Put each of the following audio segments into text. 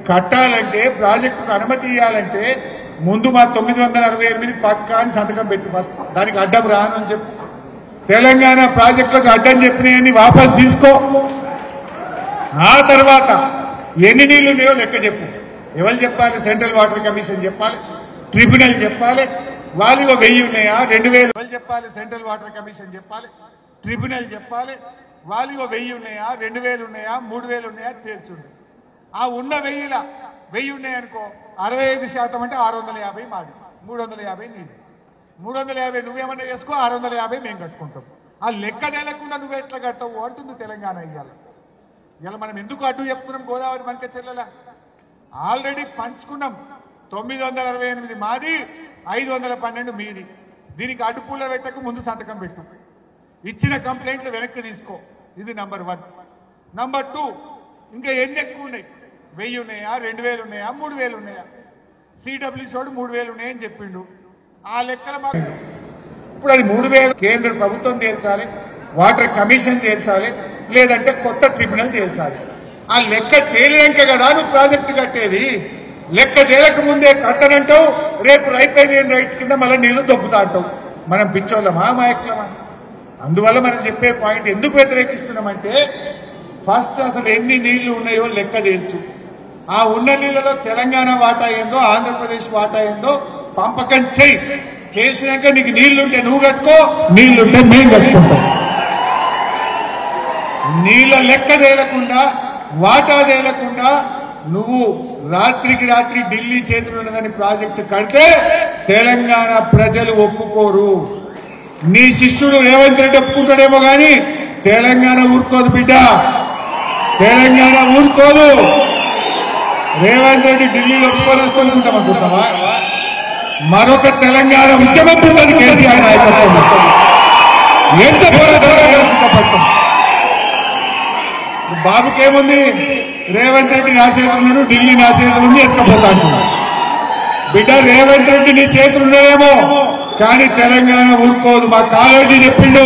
కట్టాలంటే ప్రాజెక్టుకు అనుమతి ఇవ్వాలంటే ముందు మా 968 పక్కా అని సంతకం పెట్టి ఫస్ట్ దానికి అడ్డం రాను అని చెప్పు. తెలంగాణ ప్రాజెక్టులకు అడ్డం చెప్పినాయని వాపస్ తీసుకో. ఆ తర్వాత ఎన్ని నీళ్లు ఉన్నాయో లెక్క చెప్పు. ఎవరు చెప్పాలి? సెంట్రల్ వాటర్ కమిషన్ చెప్పాలి, ట్రిబ్యునల్ చెప్పాలి. వాళ్ళు 1000 ఉన్నాయా 2000? ఎవరు చెప్పాలి? సెంట్రల్ వాటర్ కమిషన్ చెప్పాలి, ట్రిబ్యునల్ చెప్పాలి. వాళ్ళు 1000 ఉన్నాయా 2000 ఉన్నాయా 3000 ఉన్నాయా తేల్చుంది. ఆ ఉన్న 1000 ఉన్నాయనుకో 65% అంటే 650 మాది, 350 నీది. 350 నువ్వేమన్నా చేసుకో, 650 మేము కట్టుకుంటాం. ఆ లెక్క తేలకుండా నువ్వు ఎట్లా కట్టవు అంటుంది తెలంగాణ. ఇవాళ మనం ఎందుకు అడ్డు చెప్తున్నాం? గోదావరి మనకే చెల్లెలా ఆల్రెడీ పంచుకున్నాం. 968 మాది, 512 మీది. దీనికి అడ్డుపుల్ల పెట్టకు, ముందు సంతకం పెట్టు. ఇచ్చిన కంప్లైంట్లు వెనక్కి తీసుకో. ఇది నంబర్ 1. నంబర్ 2, ఇంకా ఎన్ని ఎక్కువ ఉన్నాయి? 1000 ఉన్నాయా 2000 ఉన్నాయా 3000 ఉన్నాయా? సిడబ్ల్యూసోడు 3000 ఉన్నాయని చెప్పిండు. ఆ లెక్కల మాకు ఇప్పుడు అది 3000 కేంద్ర ప్రభుత్వం తేల్చాలి, వాటర్ కమిషన్ తేల్చాలి, లేదంటే కొత్త ట్రిబ్యునల్ తేల్చాలి. ఆ లెక్క తేలినాక కదా నువ్వు ప్రాజెక్టు కట్టేది. లెక్క తేలక ముందే కట్టనంటావు, రేపు రైపైన రైట్స్ కింద మళ్ళీ నీళ్లు దొబ్బుతా అంటావు. మనం పిచ్చోళ్ళమా మాయకులమా? అందువల్ల మనం చెప్పే పాయింట్ ఎందుకు వ్యతిరేకిస్తున్నామంటే, ఫస్ట్ అసలు ఎన్ని నీళ్లు ఉన్నాయో లెక్క తేల్చు. ఆ ఉన్న నీళ్లలో తెలంగాణ వాటా ఏందో, ఆంధ్రప్రదేశ్ వాటా ఏందో పంపకం చెయ్యి. చేసినాక నీకు నీళ్లుంటే నువ్వు కట్టుకో, నీళ్లుంటే మేము కట్టుకుంటాం. నీళ్ల లెక్క తేలకుండా, వాటా తేలకుండా నువ్వు రాత్రికి రాత్రి ఢిల్లీ చేతులు ఉన్నదని ప్రాజెక్టు కడితే తెలంగాణ ప్రజలు ఒప్పుకోరు. నీ శిష్యుడు రేవంత్ రెడ్డి ఒప్పుకుంటాడేమో కానీ తెలంగాణ ఊరుకోదు బిడ్డ, తెలంగాణ ఊరుకోదు. రేవంత్ రెడ్డి ఢిల్లీలో ఒప్పుకొని వస్తుంటాం అనుకుంటావా? మరొక తెలంగాణ ఉద్యమం ఉన్నది కేసీఆర్ నాయకత్వం. ఎంత పోరాటం బాబుకేముంది? రేవంత్ రెడ్డి నా చేతులు, ఢిల్లీ నా చేతులు ఉంది, ఎత్తుకపోతా అంటున్నాడు. బిడ్డ రేవంత్ రెడ్డి నీ చేతులున్నాయేమో కానీ తెలంగాణ ఊరుకోదు. మా కాళోజీ చెప్పిండు,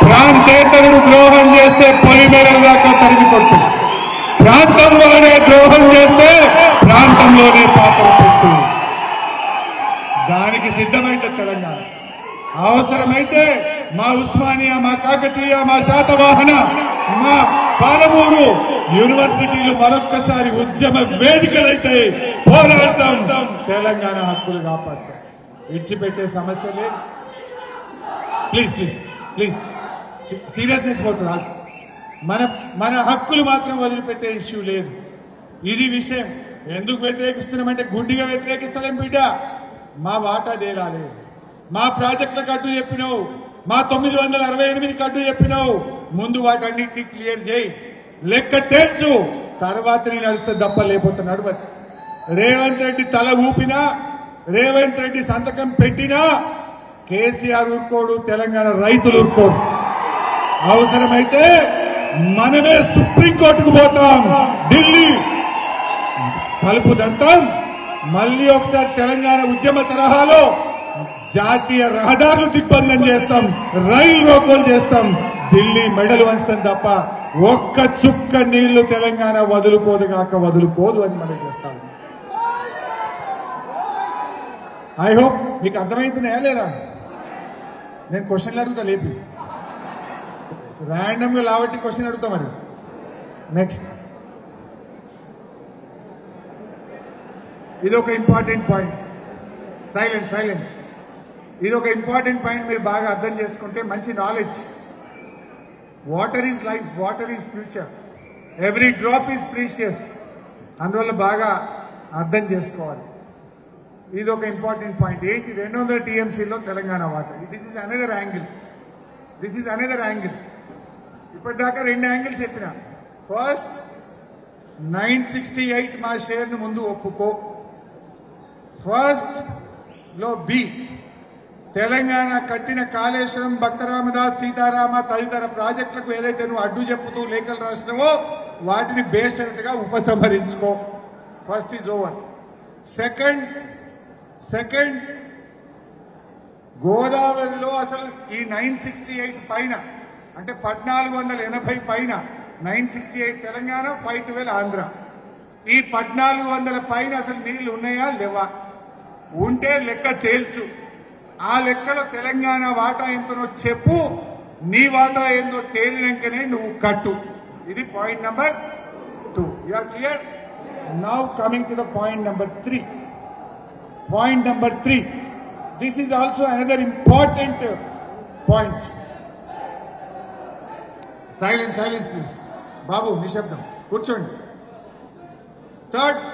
ప్రాంతేతరుడు ద్రోహం చేస్తే పొలిమేరల దాకా తరిమి కొట్టు, ప్రాంతంలోనే ద్రోహం చేస్తే ప్రాంతంలోనే పాత్ర పెట్టు. దానికి సిద్ధమైతే తెలంగాణ. అవసరమైతే మా ఉస్మానియా, మా కాకతీయ, మా శాతవాహన, మా పాలమూరు యూనివర్సిటీలు మరొక్కసారి ఉద్యమ వేదికలైతే పోరాడతాం, తెలంగాణ హక్కులు కాపాడతాం. విడిచిపెట్టే సమస్య లేదు. ప్లీజ్ ప్లీజ్ ప్లీజ్ సీరియస్నెస్ పోతుంది. మన హక్కులు మాత్రం వదిలిపెట్టే ఇష్యూ లేదు. ఇది విషయం. ఎందుకు వ్యతిరేకిస్తున్నామంటే గుడ్డిగా వ్యతిరేకిస్తలేం బిడ్డ. మా వాటా తేలాలి. మా ప్రాజెక్టులకు అడ్డు చెప్పినావు, మా 968 అడ్డు చెప్పినావు. ముందు వాటన్నింటినీ క్లియర్ చేయి, లెక్క తేల్చు, తర్వాత నీ నడిస్తే దప్ప లేకపోతే నడవదు. రేవంత్ రెడ్డి తల ఊపినా, రేవంత్ రెడ్డి సంతకం పెట్టినా కేసీఆర్ ఊరుకోడు, తెలంగాణ రైతులు ఊరుకోడు. అవసరమైతే మనమే సుప్రీంకోర్టుకు పోతాం, ఢిల్లీ తలుపు దంతాం. మళ్ళీ ఒకసారి తెలంగాణ ఉద్యమ తరహాలో జాతీయ రహదారులు దిగ్బంధం చేస్తాం, రైలు రోకోలు చేస్తాం, ఢిల్లీ మెడలు వంచుతాం తప్ప ఒక్క చుక్క నీళ్లు తెలంగాణ వదులుకోదు అని మనం చేస్తాం. ఐ హోప్ మీకు అర్థమవుతున్నాయా లేదా? నేను క్వశ్చన్లు అడుగుతా, లేపి ర్యాండమ్గా లావట్టి క్వశ్చన్ అడుగుతా. మరి నెక్స్ట్, ఇది ఒక ఇంపార్టెంట్ పాయింట్. సైలెన్స్. ఇది ఒక ఇంపార్టెంట్ పాయింట్. మీరు బాగా అర్థం చేసుకుంటే మంచి knowledge. Water is life, water is future, every drop is precious. అందువల్ల బాగా అర్థం చేసుకోవాలి. ఇది ఒక ఇంపార్టెంట్ పాయింట్. ఏంటి? 200 TMCలో Telangana water. This is another angle. ఇప్పటిదాకా 2 యాంగిల్స్ చెప్పిన. ఫస్ట్ 968 మా షేర్ను ముందు ఒప్పుకో. ఫస్ట్ లో బి, తెలంగాణ కట్టిన కాళేశ్వరం, భక్తరామదాస్, సీతారామ తదితర ప్రాజెక్టులకు ఏదైతే నువ్వు అడ్డు చెప్పుతూ లేఖలు రాసినావో వాటిని బేషరతుగా ఉపసంహరించుకో. First is over. సెకండ్ గోదావరిలో అసలు ఈ 968 పైన అంటే 1480 పైన 968 తెలంగాణ, 512 ఆంధ్ర. ఈ 1400 పైన అసలు నీళ్లు ఉన్నాయా లేవా? ఉంటే లెక్క తేల్చు. ఆ లెక్కలో తెలంగాణ వాటా ఎంతనో చెప్పు. నీ వాటా ఏందో తేలినాకనే నువ్వు కట్టు. ఇది point number 2. You are clear? Now coming to the point number 3. Point number 3. This is also another important point. Silence please. బాబు నిశ్శబ్దం, కూర్చోండి.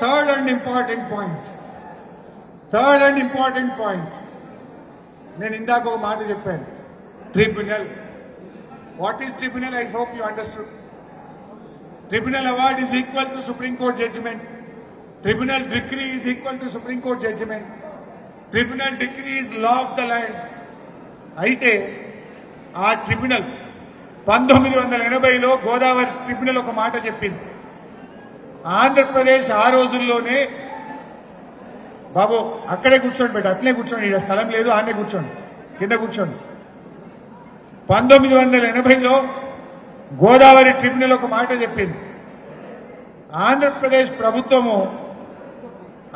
Third and important point. నేను ఇందాక ఒక మాట చెప్పాను. Tribunal. What is tribunal? I hope you understood. Tribunal award is equal to Supreme Court judgment. Tribunal decree is equal to Supreme Court judgment. Tribunal decree is law of the land. అయితే ఆ tribunal 1980లో Godavari tribunal ఒక మాట చెప్పింది. ఆంధ్రప్రదేశ్ ఆ రోజుల్లోనే, బాబు అక్కడే కూర్చోండి బిడ్డ, అట్లే కూర్చోండి, ఇక్కడ స్థలం లేదు, ఆడనే కూర్చోండి, కింద కూర్చోండి. 1980లో గోదావరి ట్రిబ్యునల్ ఒక మాట చెప్పింది. ఆంధ్రప్రదేశ్ ప్రభుత్వము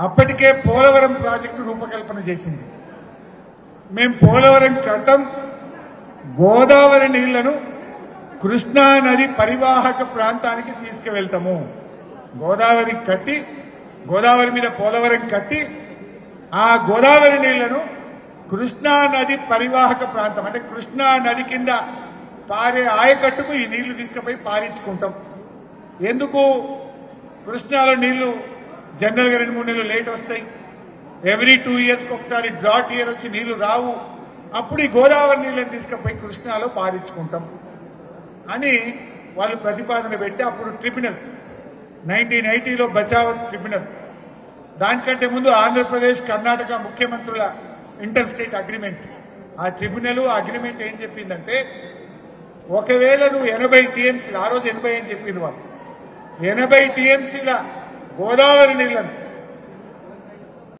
అప్పటికే పోలవరం ప్రాజెక్టు రూపకల్పన చేసింది. మేము పోలవరం కడతాం, గోదావరి నీళ్లను కృష్ణా నది పరివాహక ప్రాంతానికి తీసుకువెళ్తాము. గోదావరి మీద పోలవరం కట్టి ఆ గోదావరి నీళ్లను కృష్ణా నది పరివాహక ప్రాంతం అంటే కృష్ణా నది కింద పారే ఆయకట్టుకు ఈ నీళ్లు తీసుకుపోయి పారించుకుంటాం. ఎందుకు? కృష్ణాలో నీళ్లు జనరల్గా 2-3 నెలలు లేట్ వస్తాయి. ఎవ్రీ 2 ఇయర్స్కి ఒకసారి డ్రాట్ ఇయర్ వచ్చి నీళ్లు రావు. అప్పుడు ఈ గోదావరి నీళ్ళని తీసుకుపోయి కృష్ణాలో పారించుకుంటాం అని వాళ్ళు ప్రతిపాదన పెట్టి అప్పుడు ట్రిబ్యునల్ 1980లో బచావత్ ట్రిబ్యునల్. దానికంటే ముందు ఆంధ్రప్రదేశ్ కర్ణాటక ముఖ్యమంత్రుల ఇంటర్ స్టేట్ అగ్రిమెంట్. ఆ ట్రిబ్యునల్ అగ్రిమెంట్ ఏం చెప్పిందంటే, ఒకవేళ నువ్వు 80 టీఎంసీలు, ఆ రోజు 80 అని చెప్పింది వాళ్ళు, 80 టీఎంసీల గోదావరి నీళ్లను